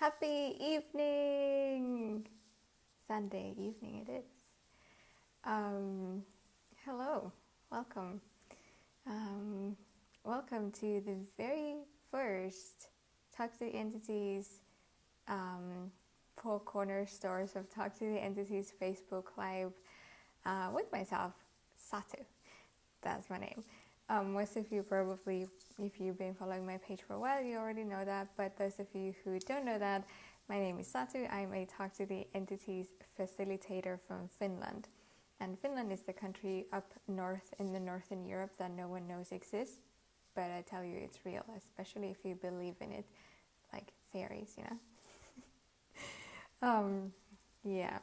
Happy evening! Sunday evening it is. Hello, welcome. Welcome to the very first Talk to the Entities four cornerstones of Talk to the Entities Facebook Live with myself, Satu. That's my name. Most of you probably, if you've been following my page for a while, you already know that. But those of you who don't know that, my name is Satu. I'm a Talk to the Entities Facilitator from Finland. And Finland is the country up north in the northern Europe that no one knows exists. But I tell you it's real, especially if you believe in it, like fairies, you know. Yeah.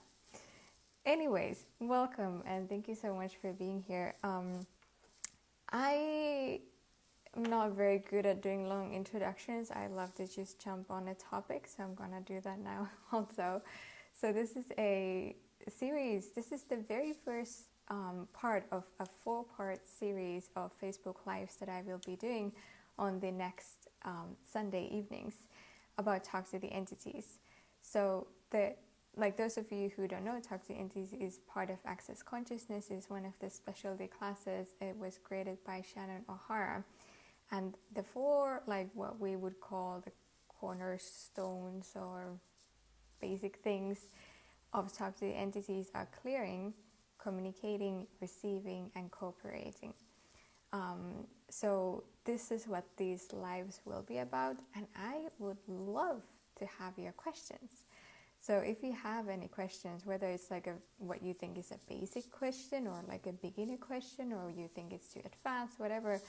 Anyways, welcome and thank you so much for being here. I am not very good at doing long introductions. I love to just jump on a topic, so I'm gonna do that now also. So this is a series. This is the very first part of a 4-part series of Facebook Lives that I will be doing on the next Sunday evenings about Talk to the Entities. So those of you who don't know, Talk to the Entities is part of Access Consciousness, is one of the specialty classes. It was created by Shannon O'Hara. And the 4, what we would call the cornerstones or basic things of Talk to the Entities are clearing, communicating, receiving, and cooperating. So this is what these lives will be about, and I would love to have your questions. So if you have any questions, whether it's what you think is a basic question or like a beginner question, or you think it's too advanced, whatever,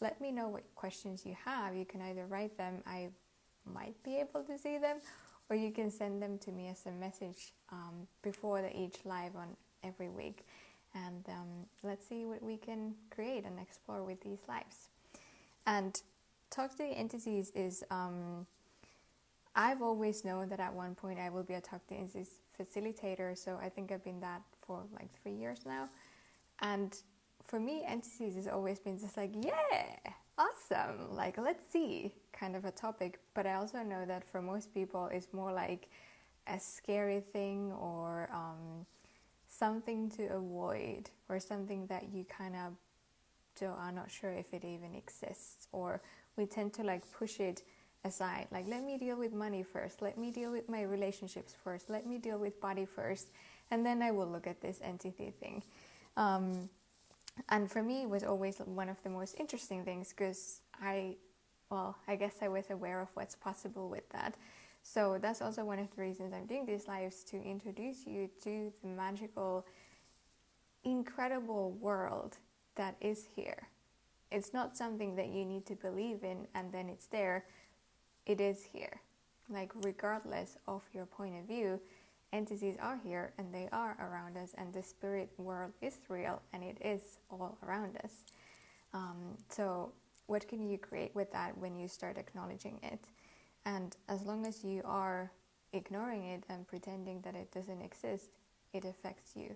let me know what questions you have. You can either write them, I might be able to see them, or you can send them to me as a message before each live on every week. And let's see what we can create and explore with these lives. And Talk to the Entities is... I've always known that at one point I will be a Talk to the Entities facilitator, so I think I've been that for 3 years now. And for me, entities has always been just yeah, awesome, let's see, kind of a topic. But I also know that for most people it's more like a scary thing, or something to avoid, or something that you kind of are not sure if it even exists, or we tend to push it aside, let me deal with money first, let me deal with my relationships first, let me deal with body first, and then I will look at this entity thing. And for me, it was always one of the most interesting things, because I guess I was aware of what's possible with that. So that's also one of the reasons I'm doing these lives, to introduce you to the magical, incredible world that is here. It's not something that you need to believe in and then it's there. It is here. Regardless of your point of view, entities are here and they are around us, and the spirit world is real and it is all around us. So what can you create with that when you start acknowledging it? And as long as you are ignoring it and pretending that it doesn't exist, it affects you.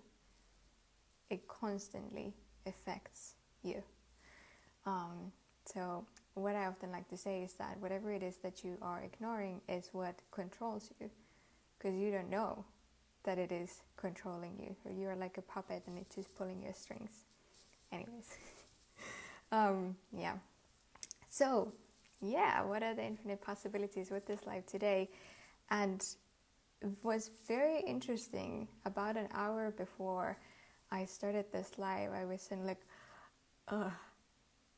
It constantly affects you. So what I often like to say is that whatever it is that you are ignoring is what controls you, because you don't know that it is controlling you. Or you're like a puppet and it's just pulling your strings. Anyways. Yeah. So, what are the infinite possibilities with this live today? And it was very interesting. About an hour before I started this live, I was in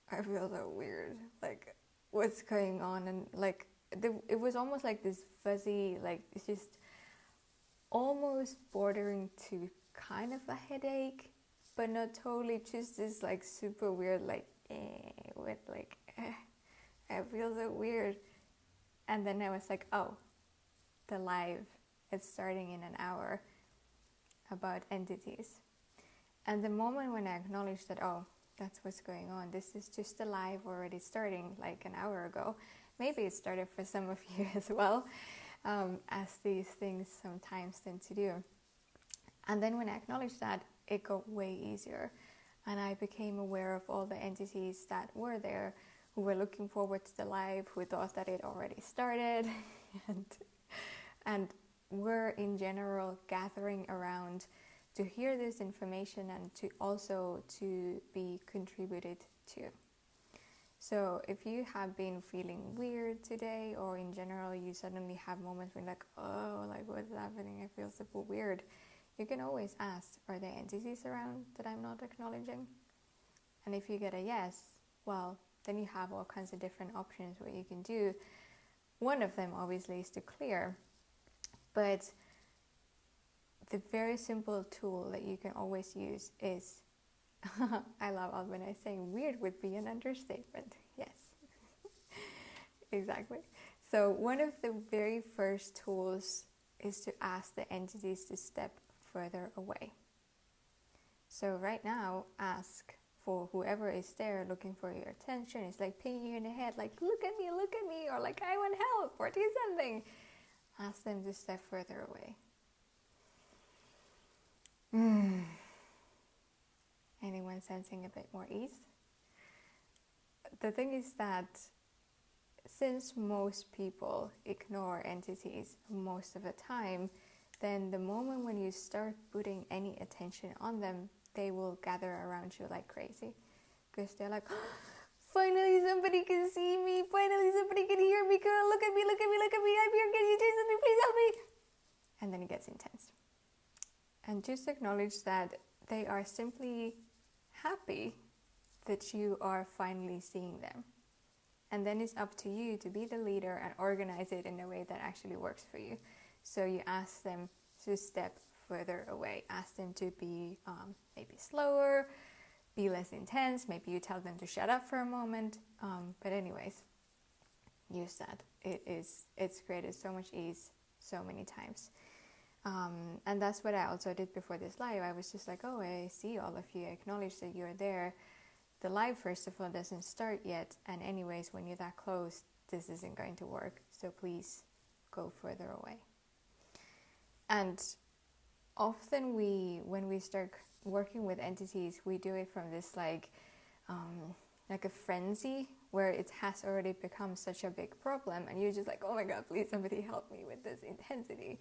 I feel so weird, what's going on, and it was almost like this fuzzy, it's just almost bordering to kind of a headache, but not totally, just this super weird, I feel so weird. And then I was oh, the live, it's starting in an hour, about entities. And the moment when I acknowledged that, that's what's going on, this is just a live already starting an hour ago. Maybe it started for some of you as well, as these things sometimes tend to do. And then when I acknowledged that, it got way easier. And I became aware of all the entities that were there, who were looking forward to the live, who thought that it already started. And And we're in general gathering around to hear this information and to also to be contributed to. So if you have been feeling weird today, or in general you suddenly have moments when like, oh, like what's happening, I feel super weird, you can always ask, are there entities around that I'm not acknowledging? And if you get a yes, well, then you have all kinds of different options what you can do. One of them obviously is to clear, but the very simple tool that you can always use is I love when I say weird would be an understatement. Yes, exactly. So one of the very first tools is to ask the entities to step further away. So right now, ask for whoever is there looking for your attention. It's like pinging you in the head, like, look at me, or like, I want help, or do something. Ask them to step further away. Anyone sensing a bit more ease? The thing is that since most people ignore entities most of the time, then the moment when you start putting any attention on them, they will gather around you like crazy. Because they're like, oh, finally somebody can see me, finally somebody can hear me, girl, look at me, I'm here, can you do something, please help me? And then it gets intense. And just acknowledge that they are simply happy that you are finally seeing them. And then it's up to you to be the leader and organize it in a way that actually works for you. So you ask them to step further away. Ask them to be maybe slower, be less intense. Maybe you tell them to shut up for a moment. But anyways, use that. It's created so much ease so many times. And that's what I also did before this live. I was just like, oh, I see all of you. I acknowledge that you're there. The live, first of all, doesn't start yet. And anyways, when you're that close, this isn't going to work. So please go further away. And often when we start working with entities, we do it from this like a frenzy where it has already become such a big problem. And you're just like, oh my God, please somebody help me with this intensity.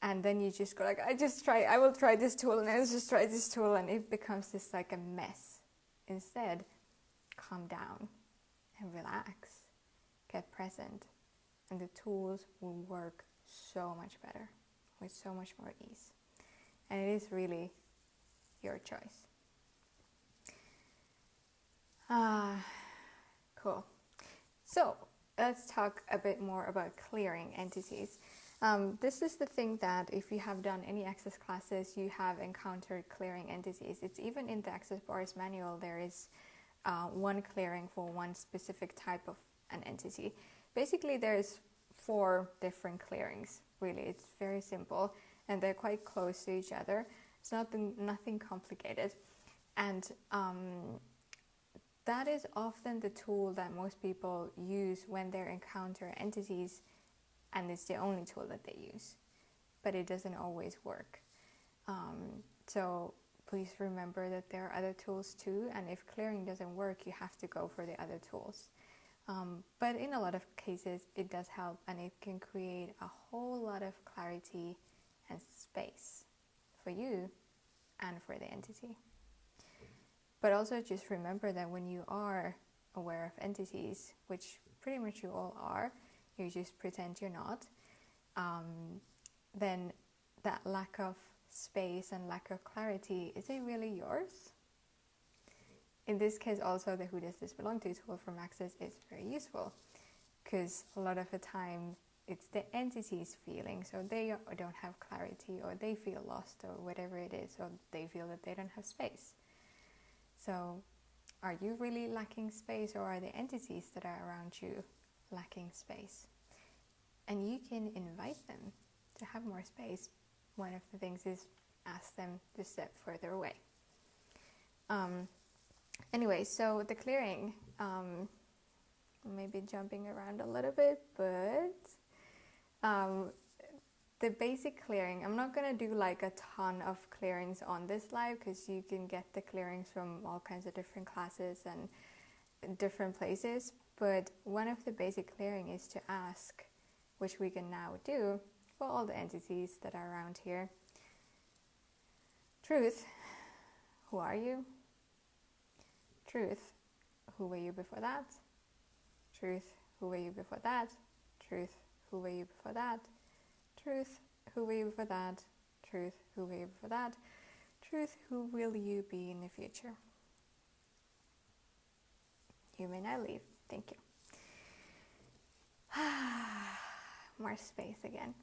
And then you just go like, I will try this tool, and I'll just try this tool, and it becomes this like a mess. Instead, calm down and relax, get present, and the tools will work so much better, with so much more ease. And it is really your choice. Cool. So let's talk a bit more about clearing entities. This is the thing that if you have done any access classes, you have encountered clearing entities. It's even in the Access Bars manual, there is one clearing for one specific type of an entity. Basically, there's 4 different clearings, really. It's very simple, and they're quite close to each other. It's nothing complicated. And that is often the tool that most people use when they encounter entities, and it's the only tool that they use. But it doesn't always work. So please remember that there are other tools too, and if clearing doesn't work, you have to go for the other tools. But in a lot of cases, it does help, and it can create a whole lot of clarity and space for you and for the entity. But also just remember that when you are aware of entities, which pretty much you all are, you just pretend you're not, then that lack of space and lack of clarity, is it really yours? In this case also, the Who Does This Belong To tool from Access is very useful, because a lot of the time it's the entity's feeling, so they don't have clarity, or they feel lost, or whatever it is, or they feel that they don't have space. So are you really lacking space, or are the entities that are around you lacking space? And you can invite them to have more space. One of the things is ask them to step further away. Anyway, so the clearing, maybe jumping around a little bit, but the basic clearing, I'm not going to do like a ton of clearings on this live, because you can get the clearings from all kinds of different classes and different places. But one of the basic clearing is to ask, which we can now do, for all the entities that are around here. Truth, who are you? Truth, who were you before that? Truth, who were you before that? Truth, who were you before that? Truth, who were you before that? Truth, who were you before that? Truth, who will you be in the future? You may now leave. Thank you. More space again.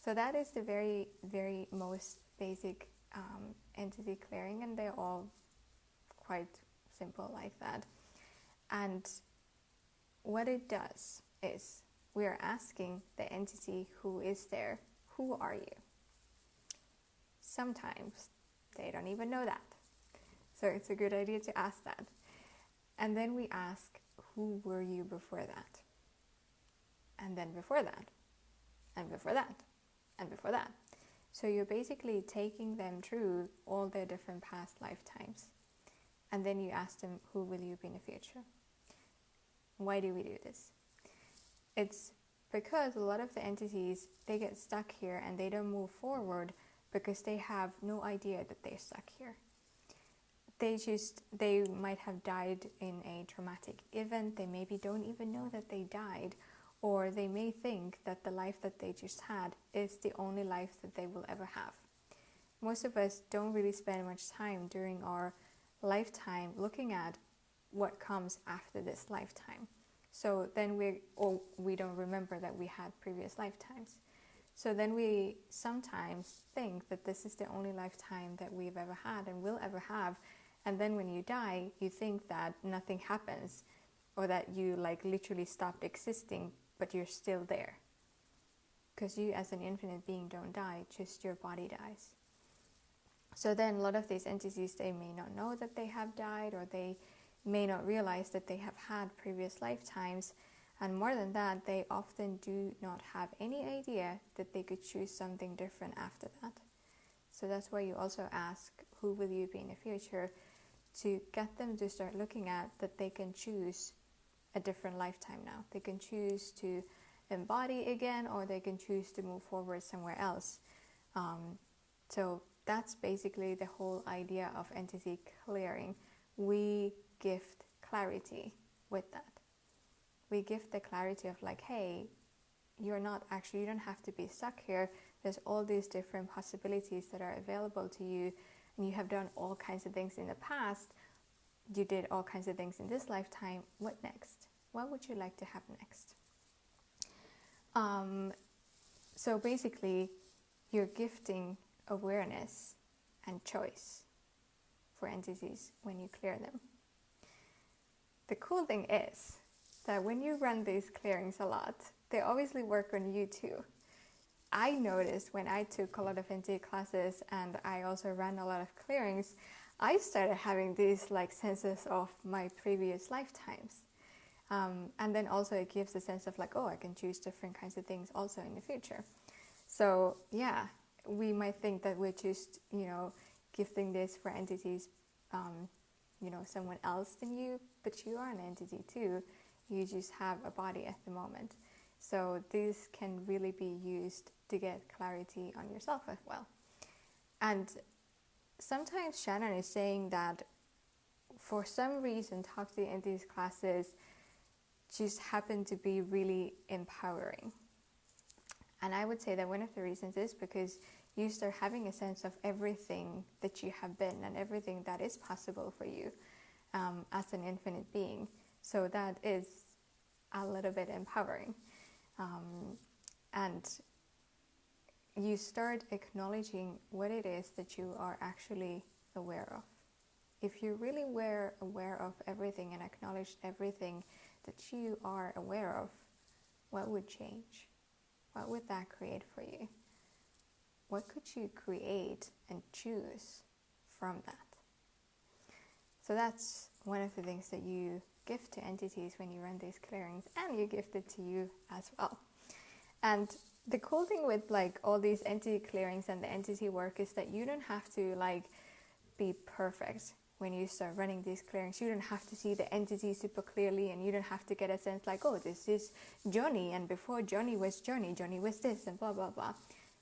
So that is the very, very most basic entity clearing, and they're all quite simple like that. And what it does is we are asking the entity who is there, who are you? Sometimes they don't even know that. So it's a good idea to ask that. And then we ask, who were you before that? And then before that, and before that, and before that. So you're basically taking them through all their different past lifetimes. And then you ask them, who will you be in the future? Why do we do this? It's because a lot of the entities, they get stuck here and they don't move forward because they have no idea that they're stuck here. They might have died in a traumatic event. They maybe don't even know that they died, or they may think that the life that they just had is the only life that they will ever have. Most of us don't really spend much time during our lifetime looking at what comes after this lifetime. So then we don't remember that we had previous lifetimes. So then we sometimes think that this is the only lifetime that we've ever had and will ever have. And then when you die, you think that nothing happens, or that you like literally stopped existing, but you're still there. Because you as an infinite being don't die, just your body dies. So then a lot of these entities, they may not know that they have died, or they may not realize that they have had previous lifetimes. And more than that, they often do not have any idea that they could choose something different after that. So that's why you also ask, who will you be in the future? To get them to start looking at that they can choose a different lifetime now. They can choose to embody again, or they can choose to move forward somewhere else. So that's basically the whole idea of entity clearing. We gift clarity with that. We gift the clarity of like, hey, you don't have to be stuck here. There's all these different possibilities that are available to you, and you have done all kinds of things in the past. You did all kinds of things in this lifetime. What next? What would you like to have next? So basically, you're gifting awareness and choice for entities when you clear them. The cool thing is that when you run these clearings a lot, they obviously work on you too. I noticed when I took a lot of entity classes and I also ran a lot of clearings, I started having these like senses of my previous lifetimes. And then also it gives a sense of like, oh, I can choose different kinds of things also in the future. So yeah, we might think that we're just, gifting this for entities, someone else than you, but you are an entity too. You just have a body at the moment. So this can really be used to get clarity on yourself as well. And sometimes Shannon is saying that for some reason, Talk to the Entities classes just happen to be really empowering. And I would say that one of the reasons is because you start having a sense of everything that you have been and everything that is possible for you as an infinite being. So that is a little bit empowering. And you start acknowledging what it is that you are actually aware of. If you really were aware of everything and acknowledged everything that you are aware of, what would change? What would that create for you? What could you create and choose from that? So that's one of the things that you gift to entities when you run these clearings, and you gift it to you as well. And the cool thing with like all these entity clearings and the entity work is that you don't have to like be perfect. when you start running these clearings, you don't have to see the entity super clearly, and you don't have to get a sense like, oh, this is Johnny, and before Johnny was this, and blah, blah, blah.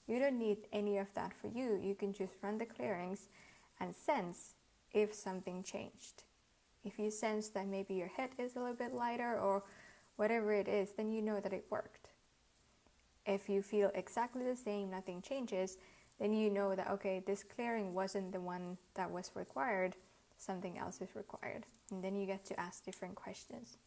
You don't need any of that for you. You can just run the clearings and sense if something changed. If you sense that maybe your head is a little bit lighter or whatever it is, then you know that it worked. If you feel exactly the same, nothing changes, then you know that, okay, this clearing wasn't the one that was required, something else is required. And then you get to ask different questions.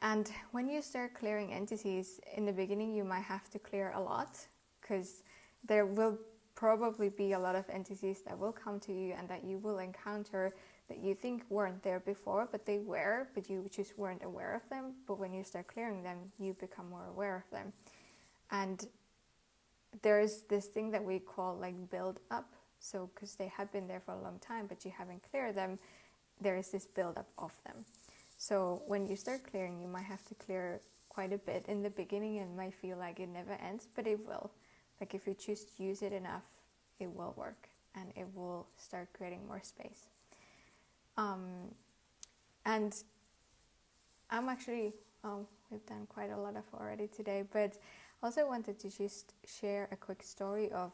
And when you start clearing entities, in the beginning you might have to clear a lot, because there will probably be a lot of entities that will come to you and that you will encounter that you think weren't there before, but they were, but you just weren't aware of them. But when you start clearing them, you become more aware of them. And there's this thing that we call like build up. So because they have been there for a long time, but you haven't cleared them, there is this build up of them. So when you start clearing, you might have to clear quite a bit. In the beginning, it might feel like it never ends, but it will. Like if you just use it enough, it will work, and it will start creating more space. And I'm actually, we've done quite a lot of already today, but also wanted to just share a quick story of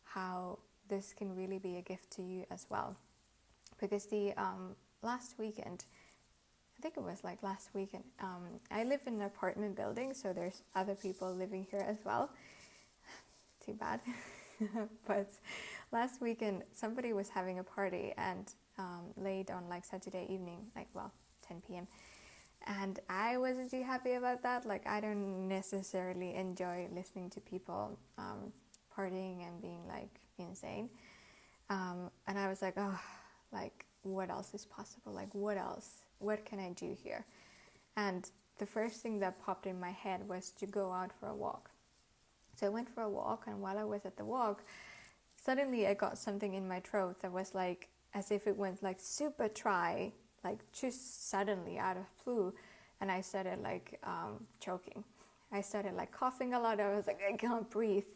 how this can really be a gift to you as well. Because the last weekend, I think it was like last weekend, I live in an apartment building, so there's other people living here as well. Too bad. But last weekend somebody was having a party, and late on like Saturday evening, like 10 p.m. And I wasn't too happy about that. Like I don't necessarily enjoy listening to people partying and being like insane. And I was like, oh, like what else is possible? Like what else? What can I do here? And the first thing that popped in my head was to go out for a walk. So I went for a walk, and while I was at the walk, suddenly I got something in my throat that was like, as if it went like super dry, like just suddenly out of flu, and I started like choking. I started like coughing a lot. I was like, I can't breathe.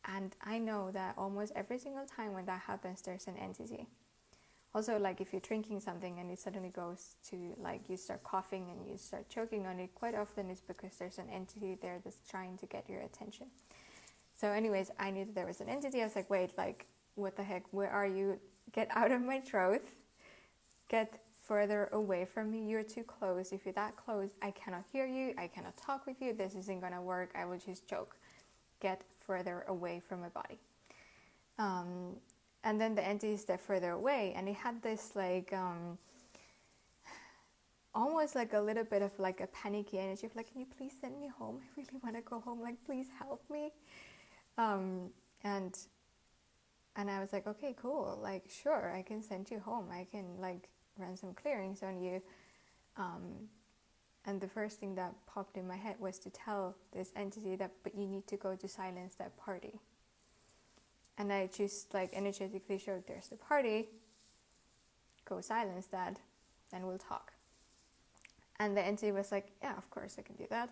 And I know that almost every single time when that happens, there's an entity. Also, like if you're drinking something and it suddenly goes to like you start coughing and you start choking on it, quite often it's because there's an entity there that's trying to get your attention. So anyways, I knew that there was an entity. I was like, wait, like what the heck, where are you? Get out of my throat. Get further away from me. You're too close. If you're that close, I cannot hear you. I cannot talk with you. This isn't gonna work. I will just choke. Get further away from my body. And then the entity stepped further away, and it had this like almost like a little bit of like a panicky energy of like, can you please send me home? I really want to go home. Like, please help me. And I was like, okay, cool. Like, sure, I can send you home. I can like run some clearings on you. And the first thing that popped in my head was to tell this entity that, but you need to go to silence that party. And I just like energetically showed, there's the party, go silence that, and we'll talk. And the entity was like, yeah, of course I can do that.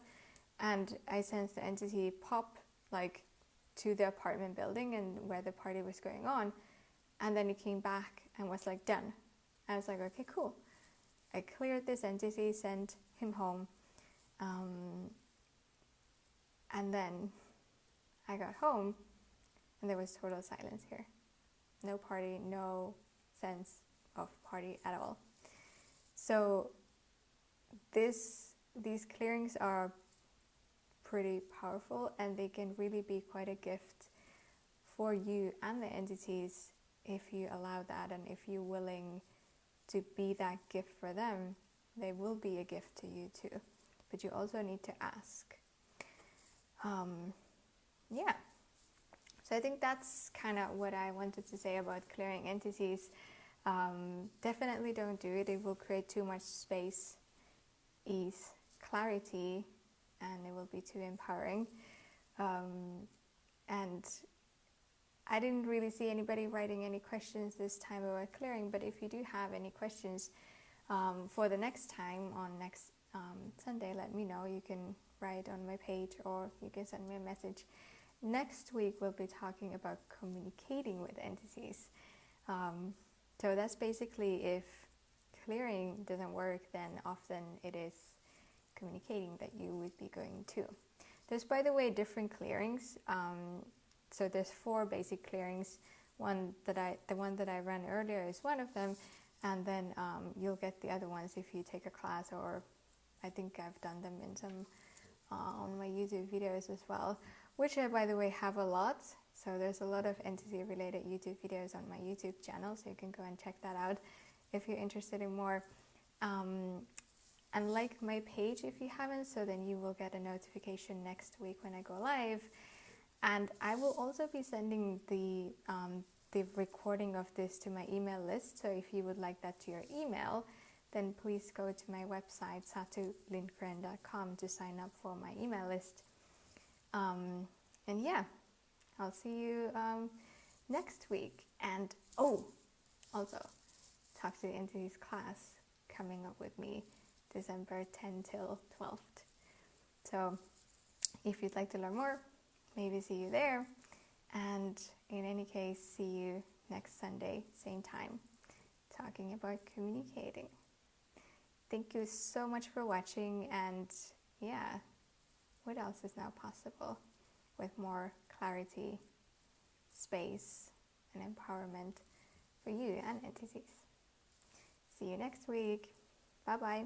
And I sensed the entity pop like to the apartment building and where the party was going on. And then it came back and was like, done. I was like, okay, cool. I cleared this entity, sent him home. And then I got home, and there was total silence here. No party, no sense of party at all. So these clearings are pretty powerful, and they can really be quite a gift for you and the entities if you allow that, and if you're willing to be that gift for them. They will be a gift to you too, but you also need to ask. Yeah. So I think that's kind of what I wanted to say about clearing entities. Definitely don't do it. It will create too much space, ease, clarity, and it will be too empowering. And I didn't really see anybody writing any questions this time about clearing, but if you do have any questions for the next time on next Sunday, let me know. You can write on my page, or you can send me a message, next week we'll be talking about communicating with entities. So that's basically, if clearing doesn't work, then often it is communicating that you would be going to. There's, by the way, different clearings. So there's 4 basic clearings. The one that I ran earlier is one of them, and then you'll get the other ones if you take a class, or I think I've done them in some on my YouTube videos as well, which I, by the way, have a lot. So there's a lot of entity related YouTube videos on my YouTube channel, so you can go and check that out if you're interested in more. And like my page if you haven't, so then you will get a notification next week when I go live. And I will also be sending the recording of this to my email list. So if you would like that to your email, then please go to my website satulindgren.com to sign up for my email list. And yeah, I'll see you next week. And also, Talk to the Entities class coming up with me December 10 till 12th. So if you'd like to learn more, maybe see you there. And in any case, see you next Sunday, same time, talking about communicating. Thank you so much for watching, and yeah, what else is now possible with more clarity, space, and empowerment for you and entities. See you next week. Bye-bye.